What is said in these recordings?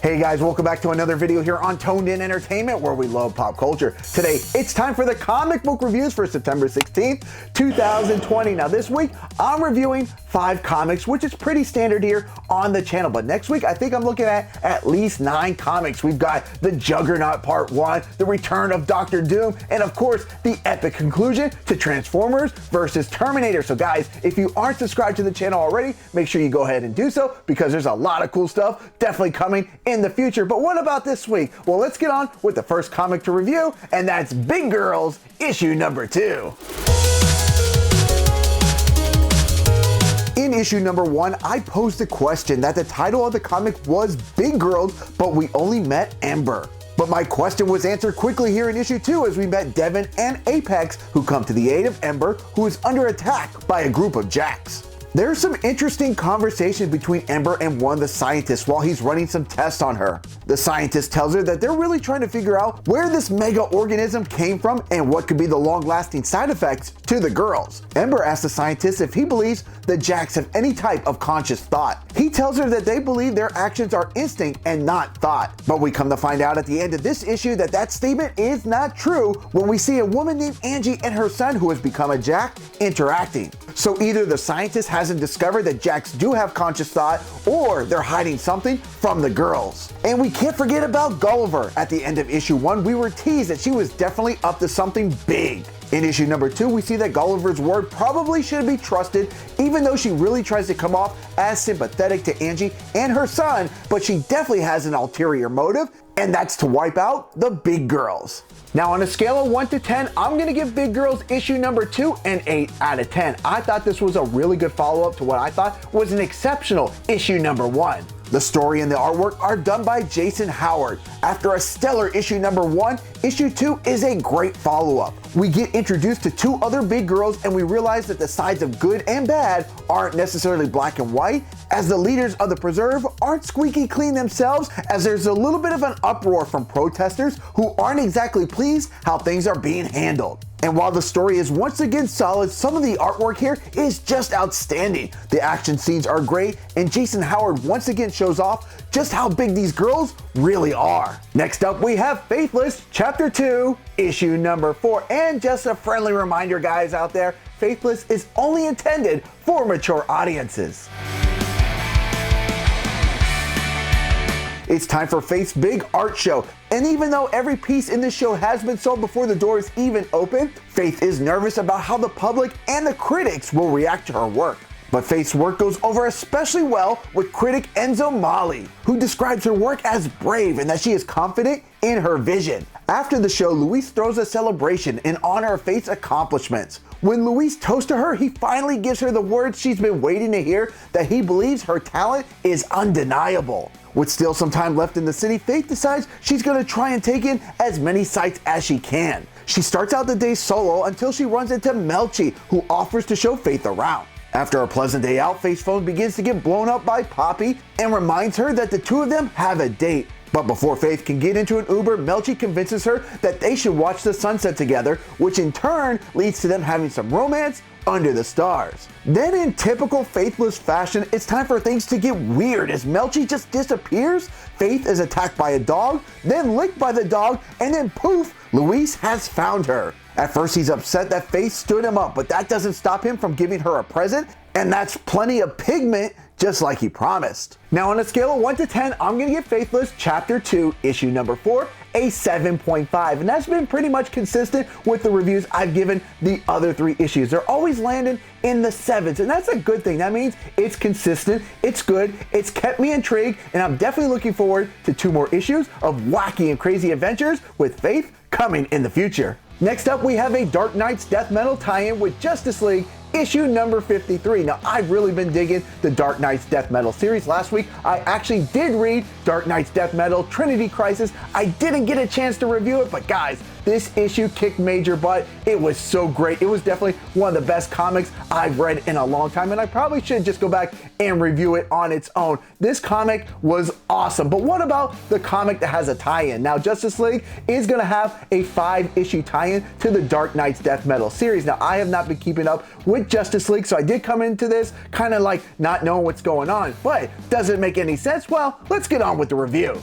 Hey guys, welcome back to another video here on Toned In Entertainment, where we love pop culture. Today, it's time for the comic book reviews for September 16th, 2020. Now this week, I'm reviewing 5 comics, which is pretty standard here on the channel. But next week, I think I'm looking at least 9 comics. We've got the Juggernaut Part 1, the return of Dr. Doom, and of course, the epic conclusion to Transformers versus Terminator. So guys, if you aren't subscribed to the channel already, make sure you go ahead and do so, because there's a lot of cool stuff definitely coming in the future. But what about this week? Well, let's get on with the first comic to review, and that's Big Girls issue number 2. In issue number 1, I posed the question that the title of the comic was Big Girls, but we only met Ember. But my question was answered quickly here in issue 2 as we met Devon and Apex, who come to the aid of Ember, who is under attack by a group of jacks. There's some interesting conversation between Ember and one of the scientists while he's running some tests on her. The scientist tells her that they're really trying to figure out where this mega organism came from and what could be the long-lasting side effects to the girls. Ember asks the scientist if he believes the jacks have any type of conscious thought. He tells her that they believe their actions are instinct and not thought. But we come to find out at the end of this issue that that statement is not true when we see a woman named Angie and her son, who has become a jack, interacting. So either the scientist hasn't discovered that jacks do have conscious thought, or they're hiding something from the girls. And we can't forget about Gulliver. At the end of issue 1, we were teased that she was definitely up to something big. In issue number 2, we see that Gulliver's word probably should be trusted, even though she really tries to come off as sympathetic to Angie and her son, but she definitely has an ulterior motive, and that's to wipe out the big girls. Now, on a scale of 1 to 10, I'm gonna give Big Girls issue number 2 an 8 out of 10. I thought this was a really good follow-up to what I thought was an exceptional issue number 1. The story and the artwork are done by Jason Howard. After a stellar issue number 1, issue 2 is a great follow-up. We get introduced to 2 other big girls, and we realize that the sides of good and bad aren't necessarily black and white, as the leaders of the Preserve aren't squeaky clean themselves, as there's a little bit of an uproar from protesters who aren't exactly pleased how things are being handled. And while the story is once again solid, some of the artwork here is just outstanding. The action scenes are great, and Jason Howard once again shows off just how big these girls really are. Next up, we have Faithless, Chapter 2, issue number 4. And just a friendly reminder, guys out there, Faithless is only intended for mature audiences. It's time for Faith's big art show. And even though every piece in this show has been sold before the doors even open, Faith is nervous about how the public and the critics will react to her work. But Faith's work goes over especially well with critic Enzo Mali, who describes her work as brave and that she is confident in her vision. After the show, Luis throws a celebration in honor of Faith's accomplishments. When Luis toasts to her, he finally gives her the words she's been waiting to hear, that he believes her talent is undeniable. With still some time left in the city, Faith decides she's going to try and take in as many sights as she can. She starts out the day solo until she runs into Melchi, who offers to show Faith around. After a pleasant day out, Faith's phone begins to get blown up by Poppy and reminds her that the two of them have a date. But before Faith can get into an Uber, Melchi convinces her that they should watch the sunset together, which in turn leads to them having some romance under the stars. Then, in typical Faithless fashion, it's time for things to get weird as Melchi just disappears. Faith is attacked by a dog, then licked by the dog, and then poof, Luis has found her. At first, he's upset that Faith stood him up, but that doesn't stop him from giving her a present, and that's plenty of pigment, just like he promised. Now, on a scale of 1 to 10, I'm gonna give Faithless Chapter 2, issue number 4, a 7.5, and that's been pretty much consistent with the reviews I've given the other 3 issues. They're always landing in the 7s, and that's a good thing. That means it's consistent, it's good, it's kept me intrigued, and I'm definitely looking forward to 2 more issues of wacky and crazy adventures with Faith coming in the future. Next up, we have a Dark Knight's Death Metal tie-in with Justice League, issue number 53. Now, I've really been digging the Dark Knight's Death Metal series. Last week, I actually did read Dark Knight's Death Metal Trinity Crisis. I didn't get a chance to review it, but guys, this issue kicked major butt. It was so great. It was definitely one of the best comics I've read in a long time, and I probably should just go back and review it on its own. This comic was awesome. But what about the comic that has a tie-in? Now, Justice League is going to have a 5-issue tie-in to the Dark Knight's Death Metal series. Now, I have not been keeping up with Justice League, so I did come into this kind of like not knowing what's going on. But does it make any sense? Well, let's get on with the review.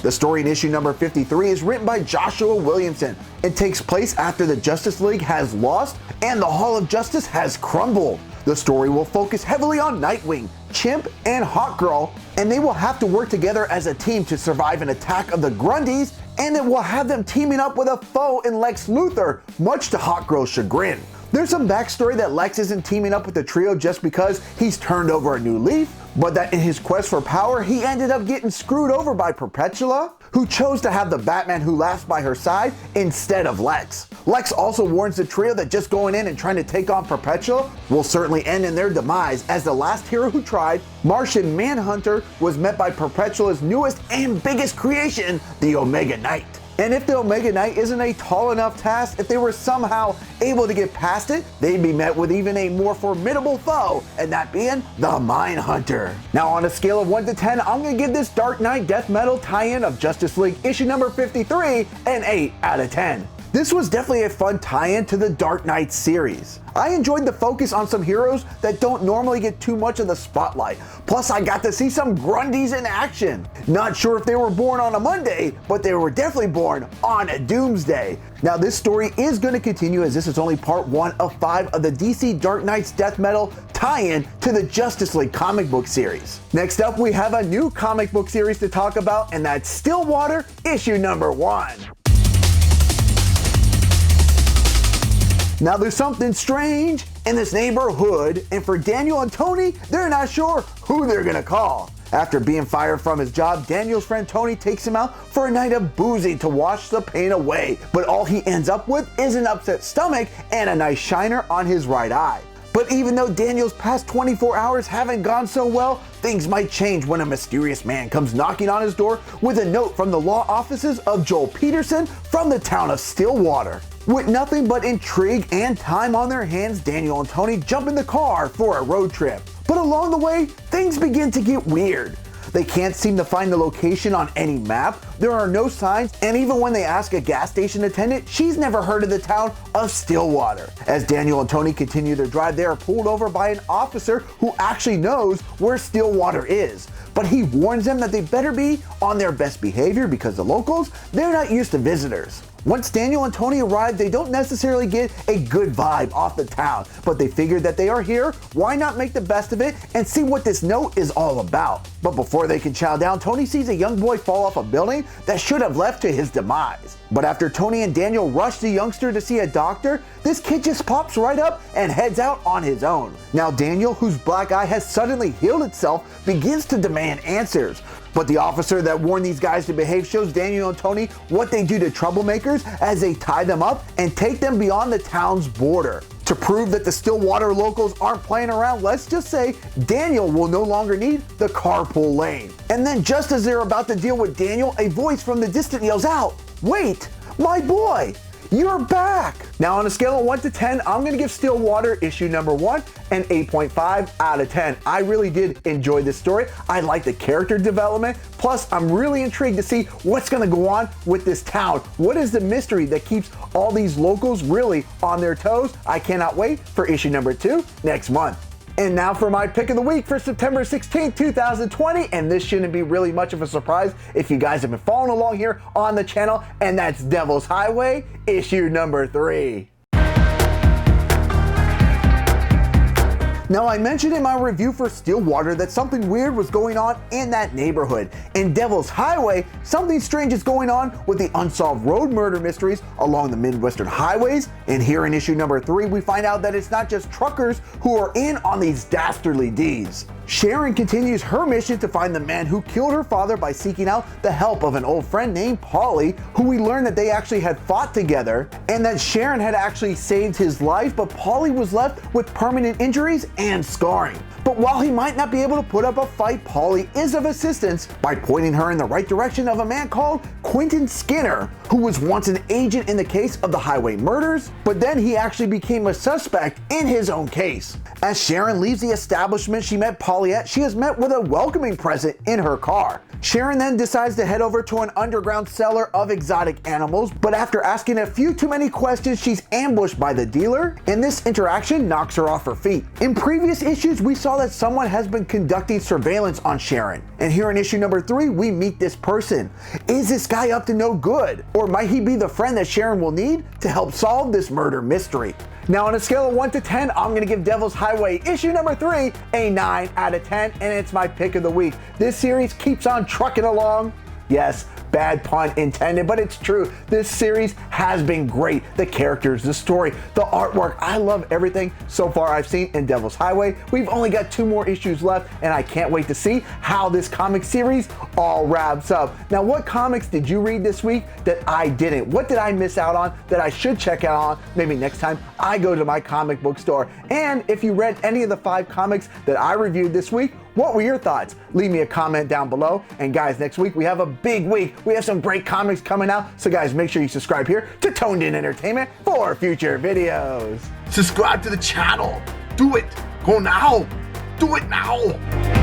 The story in issue number 53 is written by Joshua Williamson. It takes place after the Justice League has lost and the Hall of Justice has crumbled. The story will focus heavily on Nightwing, Chimp, and Hawkgirl, and they will have to work together as a team to survive an attack of the Grundys, and it will have them teaming up with a foe in Lex Luthor, much to Hawkgirl's chagrin. There's some backstory that Lex isn't teaming up with the trio just because he's turned over a new leaf, but that in his quest for power, he ended up getting screwed over by Perpetua, who chose to have the Batman who laughs by her side instead of Lex. Lex also warns the trio that just going in and trying to take on Perpetua will certainly end in their demise, as the last hero who tried, Martian Manhunter, was met by Perpetua's newest and biggest creation, the Omega Knight. And if the Omega Knight isn't a tall enough task, if they were somehow able to get past it, they'd be met with even a more formidable foe, and that being the Mindhunter. Now, on a scale of 1 to 10, I'm gonna give this Dark Knight Death Metal tie-in of Justice League issue number 53 an 8 out of 10. This was definitely a fun tie-in to the Dark Knight series. I enjoyed the focus on some heroes that don't normally get too much of the spotlight. Plus, I got to see some Grundys in action. Not sure if they were born on a Monday, but they were definitely born on a Doomsday. Now, this story is going to continue, as this is only part 1 of 5 of the DC Dark Knight's Death Metal tie-in to the Justice League comic book series. Next up, we have a new comic book series to talk about, and that's Stillwater Issue number 1. Now, there's something strange in this neighborhood, and for Daniel and Tony, they're not sure who they're gonna call. After being fired from his job, Daniel's friend Tony takes him out for a night of boozing to wash the pain away, but all he ends up with is an upset stomach and a nice shiner on his right eye. But even though Daniel's past 24 hours haven't gone so well, things might change when a mysterious man comes knocking on his door with a note from the law offices of Joel Peterson from the town of Stillwater. With nothing but intrigue and time on their hands, Daniel and Tony jump in the car for a road trip. But along the way, things begin to get weird. They can't seem to find the location on any map, there are no signs, and even when they ask a gas station attendant, she's never heard of the town of Stillwater. As Daniel and Tony continue their drive, they are pulled over by an officer who actually knows where Stillwater is. But he warns them that they better be on their best behavior because the locals, they're not used to visitors. Once Daniel and Tony arrive, they don't necessarily get a good vibe off the town, but they figured that they are here, why not make the best of it and see what this note is all about. But before they can chow down, Tony sees a young boy fall off a building that should have left to his demise. But after Tony and Daniel rush the youngster to see a doctor, this kid just pops right up and heads out on his own. Now Daniel, whose black eye has suddenly healed itself, begins to demand answers. But the officer that warned these guys to behave shows Daniel and Tony what they do to troublemakers as they tie them up and take them beyond the town's border. To prove that the Stillwater locals aren't playing around, let's just say Daniel will no longer need the carpool lane. And then just as they're about to deal with Daniel, a voice from the distance yells out, "Wait, my boy, you're back!" Now, on a scale of 1 to 10, I'm gonna give Stillwater issue number 1 an 8.5 out of 10. I really did enjoy this story. I like the character development. Plus, I'm really intrigued to see what's gonna go on with this town. What is the mystery that keeps all these locals really on their toes? I cannot wait for issue number 2 next month. And now for my pick of the week for September 16th, 2020, and this shouldn't be really much of a surprise if you guys have been following along here on the channel, and that's Devil's Highway, issue number 3. Now, I mentioned in my review for Stillwater that something weird was going on in that neighborhood. In Devil's Highway, something strange is going on with the unsolved road murder mysteries along the Midwestern highways. And here in issue number 3, we find out that it's not just truckers who are in on these dastardly deeds. Sharon continues her mission to find the man who killed her father by seeking out the help of an old friend named Paulie, who we learned that they actually had fought together, and that Sharon had actually saved his life, but Paulie was left with permanent injuries and scarring. But while he might not be able to put up a fight, Paulie is of assistance by pointing her in the right direction of a man called Quentin Skinner, who was once an agent in the case of the highway murders, but then he actually became a suspect in his own case. As Sharon leaves the establishment she met Paulie at, she is met with a welcoming present in her car. Sharon then decides to head over to an underground cellar of exotic animals, but after asking a few too many questions, she's ambushed by the dealer, and this interaction knocks her off her feet. In previous issues, we saw that someone has been conducting surveillance on Sharon, and here in issue number 3, we meet this person. Is this guy up to no good? Or might he be the friend that Sharon will need to help solve this murder mystery? Now, on a scale of 1 to 10, I'm gonna give Devil's Highway issue number 3 a 9 out of 10, and it's my pick of the week. This series keeps on trucking along. Yes, bad pun intended, but it's true. This series has been great. The characters, the story, the artwork. I love everything so far I've seen in Devil's Highway. We've only got 2 more issues left, and I can't wait to see how this comic series all wraps up. Now, what comics did you read this week that I didn't? What did I miss out on that I should check out on maybe next time I go to my comic book store? And if you read any of the 5 comics that I reviewed this week, what were your thoughts? Leave me a comment down below. And guys, next week we have a big week. We have some great comics coming out. So guys, make sure you subscribe here to Toned In Entertainment for future videos. Subscribe to the channel. Do it. Go now. Do it now.